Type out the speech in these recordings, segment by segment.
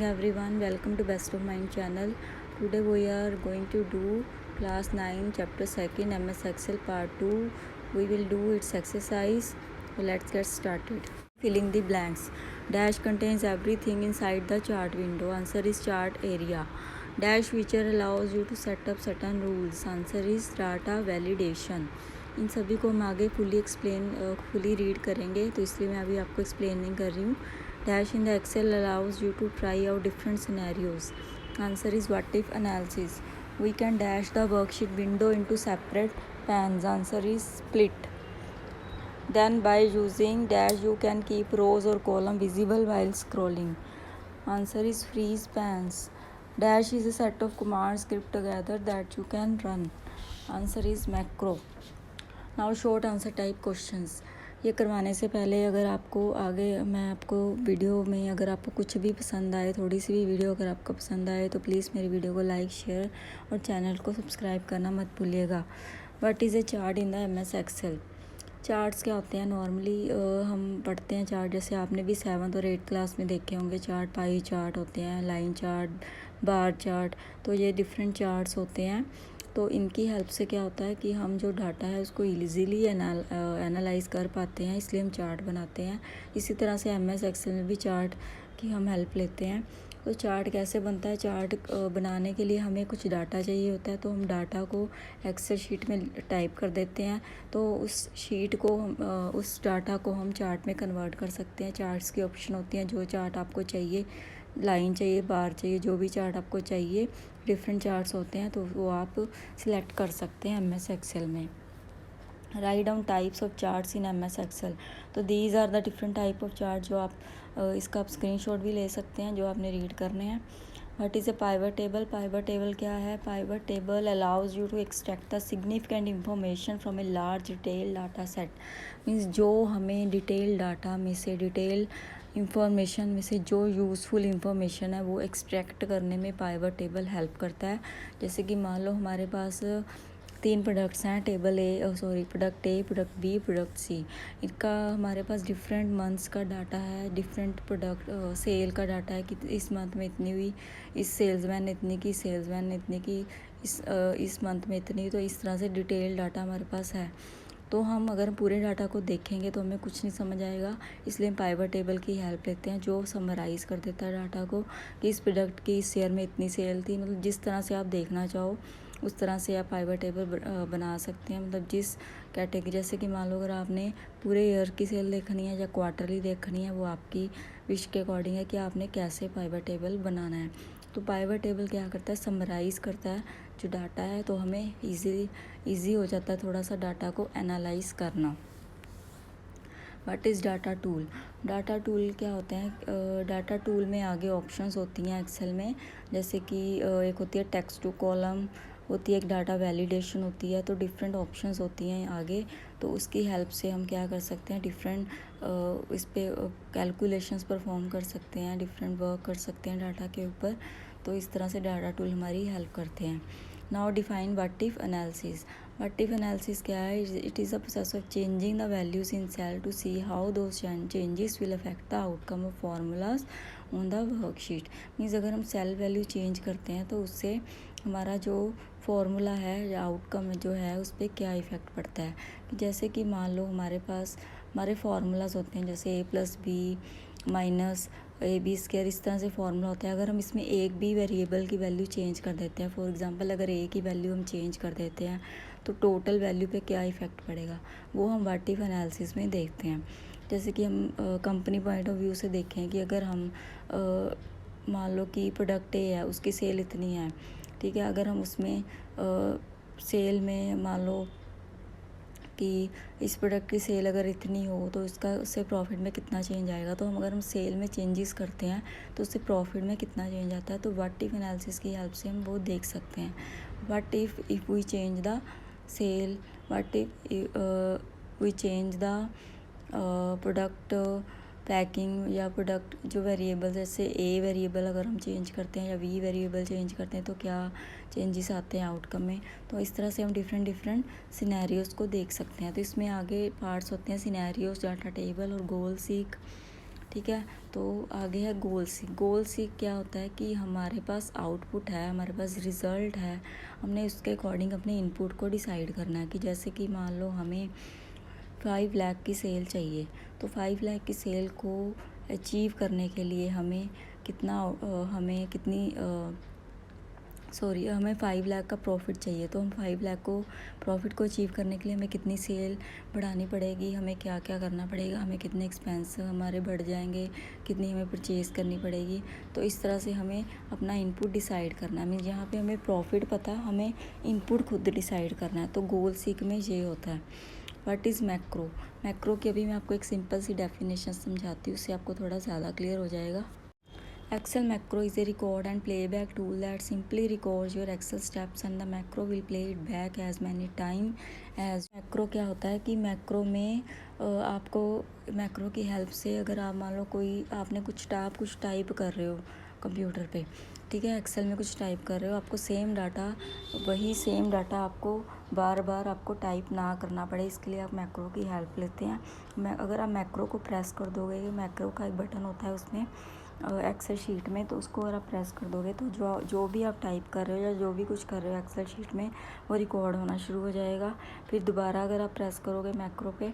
Everyone, welcome to Best of Mind channel. Today we are going to do class 9 chapter 2 MS Excel part 2. We will do its exercise. So let's get started. Filling the blanks. Dash contains everything inside the chart window. Answer is chart area. Dash feature allows you to set up certain rules. Answer is data validation. इन सभी को हम आगे fully read करेंगे, तो इसलिए मैं अभी आपको एक्सप्लेन नहीं कर रही हूँ. Dash in the Excel allows you to try out different scenarios. Answer is what if analysis. We can dash the worksheet window into separate panes. Answer is split. Then by using dash you can keep rows or column visible while scrolling. Answer is freeze panes. Dash is a set of commands script together that you can run. Answer is macro. Now short answer type questions. ये करवाने से पहले अगर आपको आगे मैं आपको video में अगर आपको कुछ भी पसंद आए, थोड़ी सी भी वीडियो अगर आपको पसंद आए तो प्लीज़ मेरी वीडियो को लाइक शेयर और चैनल को सब्सक्राइब करना मत भूलिएगा. What is a chart in the MS Excel. Charts क्या होते हैं? नॉर्मली हम पढ़ते हैं चार्ट, जैसे आपने भी 7th और 8th क्लास में देखे होंगे चार्ट. पाई चार्ट होते हैं, लाइन चार्ट, बार चार्ट, तो ये डिफरेंट चार्ट्स होते हैं. तो इनकी हेल्प से क्या होता है कि हम जो डाटा है उसको ईज़िली एनालाइज कर पाते हैं, इसलिए हम चार्ट बनाते हैं. इसी तरह से MS एक्सेल में भी चार्ट की हम हेल्प लेते हैं. तो चार्ट कैसे बनता है? चार्ट बनाने के लिए हमें कुछ डाटा चाहिए होता है, तो हम डाटा को एक्सेल शीट में टाइप कर देते हैं, तो उस शीट को उस डाटा को हम चार्ट में कन्वर्ट कर सकते हैं. चार्ट्स की ऑप्शन होती हैं, जो चार्ट आपको चाहिए, लाइन चाहिए, बार चाहिए, जो भी चार्ट आपको चाहिए, डिफरेंट चार्ट्स होते हैं, तो वो आप सिलेक्ट कर सकते हैं MS एक्सेल में. Write down types of charts in MS Excel. तो these are the different type of chart, जो आप इसका आप स्क्रीनशॉट भी ले सकते हैं जो आपने रीड करने हैं. What is a pivot table. Pivot table क्या है? Pivot table allows you to extract the significant information from a large detail data set. Means जो हमें डिटेल डाटा में से, डिटेल इंफॉर्मेशन में से जो यूज़फुल इंफॉर्मेशन है वो एक्सट्रैक्ट करने में पाइवट टेबल हेल्प करता है. जैसे कि मान लो हमारे पास 3 प्रोडक्ट्स हैं, product A, product B, product C. इनका हमारे पास डिफरेंट मंथ्स का डाटा है, डिफरेंट प्रोडक्ट सेल का डाटा है कि इस मंथ में इतनी हुई, इस सेल्समैन ने इतनी की, सेल्समैन ने इतनी की, इस मंथ में इतनी. तो इस तरह से डिटेल डाटा हमारे पास है. तो हम अगर पूरे डाटा को देखेंगे तो हमें कुछ नहीं समझ आएगा, इसलिए हम पाइवट टेबल की हेल्प लेते हैं, जो समराइज़ कर देता है डाटा को कि इस प्रोडक्ट की इस ईयर में इतनी सेल थी. मतलब जिस तरह से आप देखना चाहो उस तरह से आप पाइवट टेबल बना सकते हैं. मतलब जिस कैटेगरी, जैसे कि मान लो अगर आपने पूरे ईयर की सेल देखनी है या क्वार्टरली देखनी है, वो आपकी विश के अकॉर्डिंग है कि आपने कैसे पाइवट टेबल बनाना है. तो पाइवट टेबल क्या करता है? समराइज़ करता है जो डाटा है, तो हमें ईजी हो जाता है थोड़ा सा डाटा को एनालाइज करना. What is data tool. Data tool क्या होते हैं? डाटा टूल में आगे ऑप्शंस होती हैं एक्सेल में, जैसे कि एक होती है टेक्स्ट टू कॉलम होती है, एक डाटा वैलिडेशन होती है. तो डिफरेंट ऑप्शंस होती हैं आगे, तो उसकी हेल्प से हम क्या कर सकते हैं, डिफरेंट इस पर कैलकुलेशंस परफॉर्म कर सकते हैं, डिफरेंट वर्क कर सकते हैं डाटा के ऊपर. तो इस तरह से डाटा टूल हमारी हेल्प करते हैं. Now define what if analysis. What if analysis क्या है? It is a process of changing the values in cell to see how those changes will affect the outcome of formulas on the worksheet. Means अगर हम cell value change करते हैं तो उससे हमारा जो फार्मूला है या आउटकम जो है उस पर क्या इफ़ेक्ट पड़ता है. जैसे कि मान लो हमारे पास हमारे फार्मूलाज होते हैं, जैसे A+B माइनस AB², इस तरह से फार्मूला होता है. अगर हम इसमें एक भी वेरिएबल की वैल्यू चेंज कर देते हैं, फॉर एग्जांपल अगर A की वैल्यू हम चेंज कर देते हैं तो टोटल वैल्यू पे क्या इफ़ेक्ट पड़ेगा, वो हम व्हाट इफ एनालिसिस में देखते हैं. जैसे कि हम कंपनी पॉइंट ऑफ व्यू से देखें कि अगर हम मान लो कि प्रोडक्ट A है, उसकी सेल इतनी है, ठीक है. अगर हम उसमें सेल में मान लो कि इस प्रोडक्ट की सेल अगर इतनी हो तो उससे प्रॉफिट में कितना चेंज आएगा. तो अगर हम सेल में चेंजेस करते हैं तो उससे प्रॉफिट में कितना चेंज आता है. तो व्हाट इफ एनालिसिस की हेल्प से हम वो देख सकते हैं. What if we change the cell, what if we change the product packing या प्रोडक्ट जो वेरिएबल, जैसे A वेरिएबल अगर हम चेंज करते हैं या V वेरिएबल चेंज करते हैं तो क्या चेंजेस आते हैं आउटकम में. तो इस तरह से हम डिफरेंट सिनेरियोज को देख सकते हैं. तो इसमें आगे पार्ट्स होते हैं सिनेरियोज, डाटा टेबल और गोल सीक, ठीक है। तो आगे है गोल सीक। गोल सीक क्या होता है कि हमारे पास आउटपुट है, हमारे पास रिज़ल्ट है, हमने उसके अकॉर्डिंग अपने इनपुट को डिसाइड करना है कि जैसे कि मान लो हमें 5 लाख की सेल चाहिए, तो 5 लाख की सेल को अचीव करने के लिए हमें हमें 5 लाख का प्रॉफिट चाहिए। तो हम 5 लाख को प्रॉफिट को अचीव करने के लिए हमें कितनी सेल बढ़ानी पड़ेगी, हमें क्या क्या करना पड़ेगा, हमें कितने एक्सपेंस हमारे बढ़ जाएंगे, कितनी हमें परचेज़ करनी पड़ेगी। तो इस तरह से हमें अपना इनपुट डिसाइड करना है। मीन्स यहाँ पे हमें प्रॉफिट पता, हमें इनपुट खुद डिसाइड करना है। तो गोल सीक में ये होता है। What is macro? मैक्रो की अभी मैं आपको एक सिंपल सी डेफिनेशन समझाती हूँ, उससे आपको थोड़ा ज़्यादा क्लियर हो जाएगा। Excel macro is a record and playback tool that simply records your Excel steps and the macro will play it back as many time as। Macro क्या होता है कि मैक्रो में आपको मैक्रो की हेल्प से अगर आप मान लो कोई आपने कुछ टाइप कर रहे हो कंप्यूटर पे, ठीक है, एक्सेल में कुछ टाइप कर रहे हो, आपको वही सेम डाटा आपको बार बार आपको टाइप ना करना पड़े, इसके लिए आप मैक्रो की हेल्प लेते हैं। अगर आप मैक्रो को प्रेस कर दोगे, मैक्रो का एक बटन होता है उसमें एक्सेल शीट में, तो उसको अगर आप प्रेस कर दोगे तो जो भी आप टाइप कर रहे हो या जो भी कुछ कर रहे हो एक्सेल शीट में वो रिकॉर्ड होना शुरू हो जाएगा। फिर दोबारा अगर आप प्रेस करोगे मैक्रो पे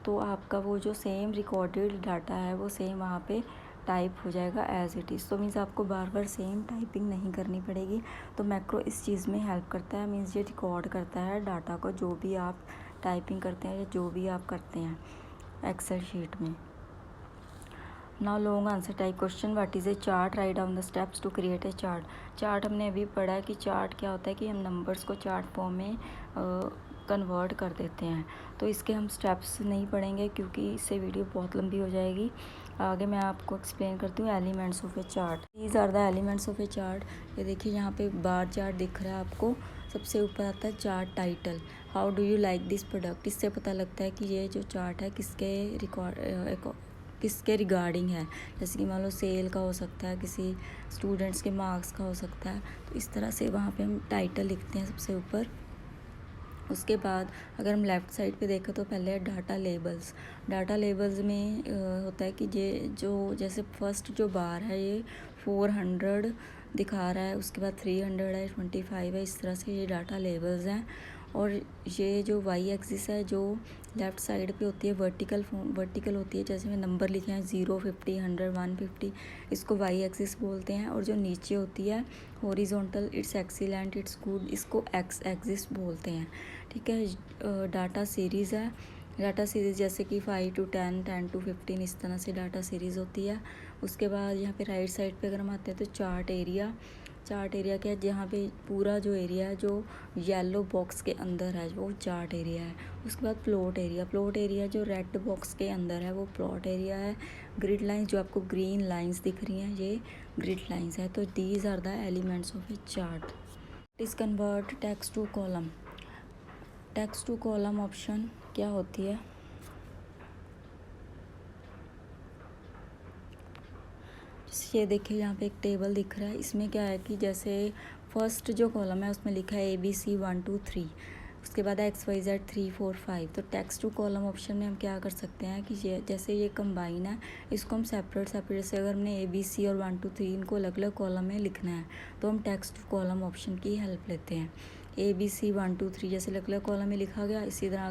तो आपका वो जो सेम रिकॉर्डेड डाटा है वो सेम वहाँ पे टाइप हो जाएगा एज इट इज़। तो मीन्स आपको बार बार सेम टाइपिंग नहीं करनी पड़ेगी। तो मैक्रो इस चीज़ में हेल्प करता है। मीन्स ये रिकॉर्ड करता है डाटा को, जो भी आप टाइपिंग करते हैं या जो भी आप करते हैं एक्सेल शीट में। Now long answer type question, what is a chart? Write down the steps to create a chart. Chart हमने अभी पढ़ा है कि चार्ट क्या होता है कि हम नंबर्स को चार्ट फॉर्म में कन्वर्ट कर देते हैं। तो इसके हम स्टेप्स नहीं पढ़ेंगे क्योंकि इससे वीडियो बहुत लंबी हो जाएगी। आगे मैं आपको एक्सप्लेन करती हूँ elements of a chart. These are the elements of a chart. ये देखिए यहाँ पे बार चार्ट दिख रहा है आपको, सबसे ऊपर आता है chart title, how do you like this product. इससे पता लगता है कि ये जो चार्ट है किसके रिगार्डिंग है। जैसे कि मान लो सेल का हो सकता है, किसी स्टूडेंट्स के मार्क्स का हो सकता है। तो इस तरह से वहाँ पे हम टाइटल लिखते हैं सबसे ऊपर। उसके बाद अगर हम लेफ़्ट साइड पे देखें तो पहले डाटा लेबल्स। डाटा लेबल्स में होता है कि जैसे फर्स्ट जो बार है ये 400 दिखा रहा है, उसके बाद 300 है, 25 है, इस तरह से ये डाटा लेबल्स हैं। और ये जो वाई एक्सिस है जो लेफ़्ट साइड पे होती है वर्टिकल होती है, जैसे में नंबर लिखे हैं 0, 50, 100, 150, इसको वाई एक्सिस बोलते हैं। और जो नीचे होती है horizontal, it's excellent, it's good, इसको एक्स एक्सिस बोलते हैं। ठीक है। डाटा सीरीज़ है, डाटा सीरीज़ जैसे कि 5 to 10, 10 to 15, इस तरह से डाटा सीरीज़ होती है। उसके बाद यहाँ पे राइट साइड पे अगर हम आते हैं तो चार्ट एरिया क्या है, जहाँ पे पूरा जो एरिया है जो येलो बॉक्स के अंदर है वो चार्ट एरिया है। उसके बाद प्लॉट एरिया जो रेड बॉक्स के अंदर है वो प्लॉट एरिया है। ग्रिड लाइंस जो आपको ग्रीन लाइंस दिख रही हैं ये ग्रिड लाइंस है। तो these are the elements of a chart. इस convert text to column. Text to column option क्या होती है? ये देखिए यहाँ पे एक टेबल दिख रहा है, इसमें क्या है कि जैसे फर्स्ट जो कॉलम है उसमें लिखा है ABC 1 2 3, उसके बाद XYZ 3 4 5। तो टेक्स्ट टू कॉलम ऑप्शन में हम क्या कर सकते हैं कि जैसे ये कंबाइन है, इसको हम सेपरेट से अगर हमने ABC और 1 2 3 इनको अलग अलग कॉलम में लिखना है तो हम टेक्स्ट टू कॉलम ऑप्शन की हेल्प लेते हैं। ABC 1 2 3 जैसे अलग अलग कॉलम में लिखा गया, इसी तरह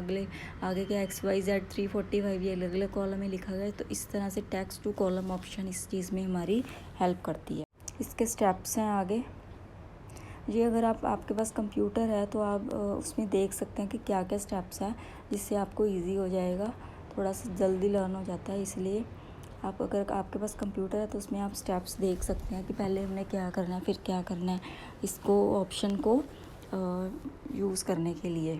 आगे के XYZ 345 ये अलग अलग कॉलम में लिखा गया। तो इस तरह से टेक्स्ट टू कॉलम ऑप्शन इस चीज़ में हमारी हेल्प करती है। इसके स्टेप्स हैं आगे। ये अगर आपके पास कंप्यूटर है तो आप उसमें देख सकते हैं कि क्या क्या स्टेप्स हैं, जिससे आपको इजी हो जाएगा, थोड़ा सा जल्दी लर्न हो जाता है। इसलिए अगर आपके पास कंप्यूटर है तो उसमें आप स्टेप्स देख सकते हैं कि पहले हमने क्या करना है फिर क्या करना है, इसको ऑप्शन को यूज़ करने के लिए।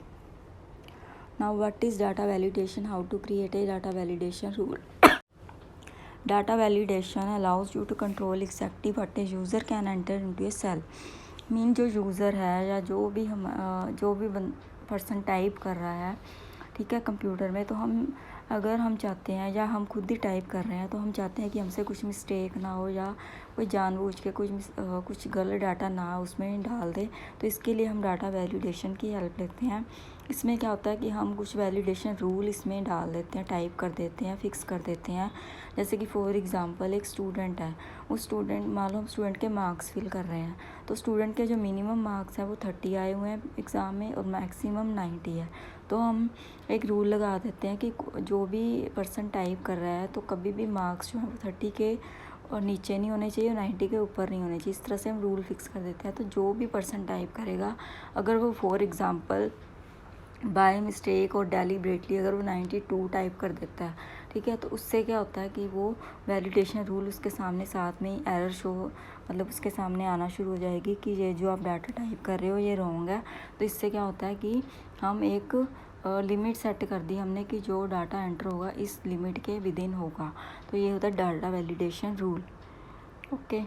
Now what is data validation, how to create a data validation rule. Data validation allows you to control exactly what a user can enter into a cell. Mean जो यूज़र है या जो भी person type कर रहा है, ठीक है, कंप्यूटर में, तो अगर हम चाहते हैं या हम खुद ही टाइप कर रहे हैं तो हम चाहते हैं कि हमसे कुछ मिस्टेक ना हो या कोई जानबूझ के कुछ गलत डाटा ना उसमें डाल दे। तो इसके लिए हम डाटा वैलिडेशन की हेल्प लेते हैं। इसमें क्या होता है कि हम कुछ वैलिडेशन रूल इसमें डाल देते हैं, टाइप कर देते हैं, फिक्स कर देते हैं। जैसे कि फॉर एग्ज़ाम्पल एक स्टूडेंट है, उस स्टूडेंट मान लो हम स्टूडेंट के मार्क्स फिल कर रहे हैं, तो स्टूडेंट के जो मिनिमम मार्क्स हैं वो 30 आए हुए हैं एग्ज़ाम में और मैक्सिमम 90 है। तो हम एक रूल लगा देते हैं कि जो भी पर्सन टाइप कर रहा है तो कभी भी मार्क्स जो है वो 30 के और नीचे नहीं होने चाहिए और 90 के ऊपर नहीं होने चाहिए। इस तरह से हम रूल फिक्स कर देते हैं। तो जो भी पर्सन टाइप करेगा, अगर वो फॉर एग्ज़ाम्पल बाय मिस्टेक और डेलिब्रेटली अगर वो 92 टाइप कर देता है, ठीक है, तो उससे क्या होता है कि वो वैलिडेशन रूल उसके सामने साथ में ही एरर शो मतलब उसके सामने आना शुरू हो जाएगी कि ये जो आप डाटा टाइप कर रहे हो ये रॉन्ग है। तो इससे क्या होता है कि हम एक लिमिट सेट कर दी हमने कि जो डाटा एंटर होगा इस लिमिट के विद इन होगा। तो ये होता है डाटा वैलिडेशन रूल। ओके,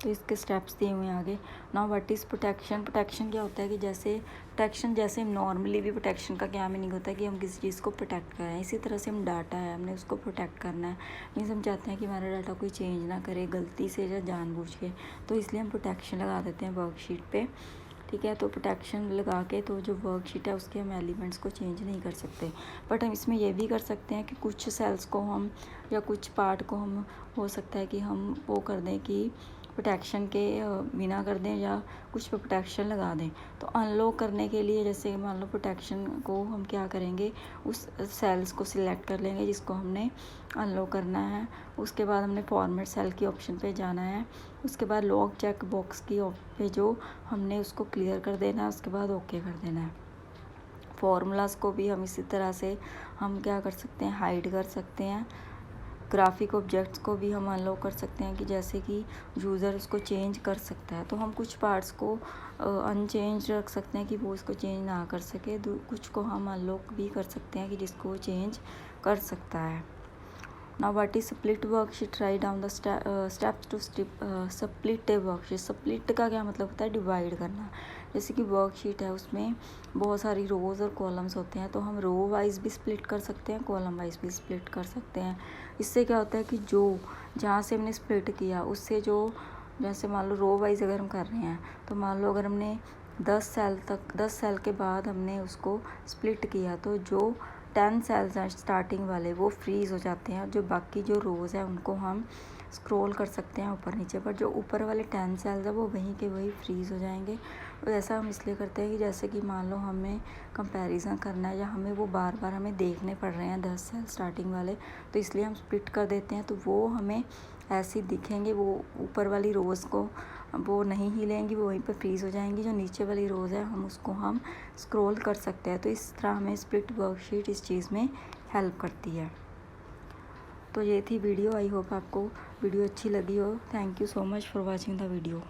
तो इसके स्टेप्स दिए हुए हैं आगे। Now what is protection. Protection क्या होता है कि जैसे नॉर्मली भी प्रोटेक्शन का क्या मीनिंग होता है कि हम किसी चीज़ को प्रोटेक्ट करें, इसी तरह से हम डाटा है हमने उसको प्रोटेक्ट करना है। मीन्स हम चाहते हैं कि हमारा डाटा कोई चेंज ना करे गलती से या जानबूझ के, तो इसलिए हम प्रोटेक्शन लगा देते हैं वर्कशीट पे, ठीक है। तो प्रोटेक्शन लगा के तो जो वर्कशीट है उसके हम एलिमेंट्स को चेंज नहीं कर सकते, बट हम इसमें ये भी कर सकते हैं कि कुछ सेल्स को हम या कुछ पार्ट को हम हो सकता है कि हम वो कर दें कि प्रोटेक्शन के बिना कर दें या कुछ पे प्रोटेक्शन लगा दें। तो अनलॉक करने के लिए जैसे मान लो प्रोटेक्शन को हम क्या करेंगे, उस सेल्स को सिलेक्ट कर लेंगे जिसको हमने अनलॉक करना है। उसके बाद हमने फॉर्मेट सेल की ऑप्शन पे जाना है। उसके बाद लॉक चेक बॉक्स की पे जो हमने उसको क्लियर कर देना है, उसके बाद ओके कर देना है। फॉर्मूलाज को भी हम इसी तरह से हम क्या कर सकते हैं, हाइड कर सकते हैं। ग्राफिक ऑब्जेक्ट्स को भी हम अनलॉक कर सकते हैं कि जैसे कि यूज़र उसको चेंज कर सकता है। तो हम कुछ पार्ट्स को अनचेंज रख सकते हैं कि वो इसको चेंज ना कर सके, कुछ को हम अनलॉक भी कर सकते हैं कि जिसको वो चेंज कर सकता है। Now what is split worksheet, write down the steps to split a worksheet. Split का क्या मतलब होता है, डिवाइड करना। जैसे कि वर्कशीट है उसमें बहुत सारी रोज़ और कॉलम्स होते हैं, तो हम रो वाइज भी स्प्लिट कर सकते हैं, कॉलम वाइज भी स्प्लिट कर सकते हैं। इससे क्या होता है कि जो जहाँ से हमने स्प्लिट किया उससे जो जैसे मान लो रो वाइज अगर हम कर रहे हैं तो मान लो अगर हमने 10 सेल के बाद हमने उसको स्प्लिट किया तो जो 10 सेल्स हैं स्टार्टिंग वाले वो फ्रीज़ हो जाते हैं। जो बाकी जो रोज़ हैं उनको हम स्क्रॉल कर सकते हैं ऊपर नीचे, पर जो ऊपर वाले 10 सेल्स हैं वो वहीं के वहीं फ्रीज़ हो जाएंगे। तो ऐसा हम इसलिए करते हैं कि जैसे कि मान लो हमें कंपैरिजन करना है या हमें वो बार बार हमें देखने पड़ रहे हैं 10 सेल स्टार्टिंग वाले, तो इसलिए हम स्प्लिट कर देते हैं। तो वो हमें ऐसे दिखेंगे, वो ऊपर वाली रोज़ को वो नहीं हिलेंगी, वो वहीं पर फ्रीज़ हो जाएंगी। जो नीचे वाली रोज़ है हम स्क्रॉल कर सकते हैं। तो इस तरह हमें स्प्लिट वर्कशीट इस चीज़ में हेल्प करती है। तो ये थी वीडियो। आई होप आपको वीडियो अच्छी लगी हो। Thank you so much for watching the video.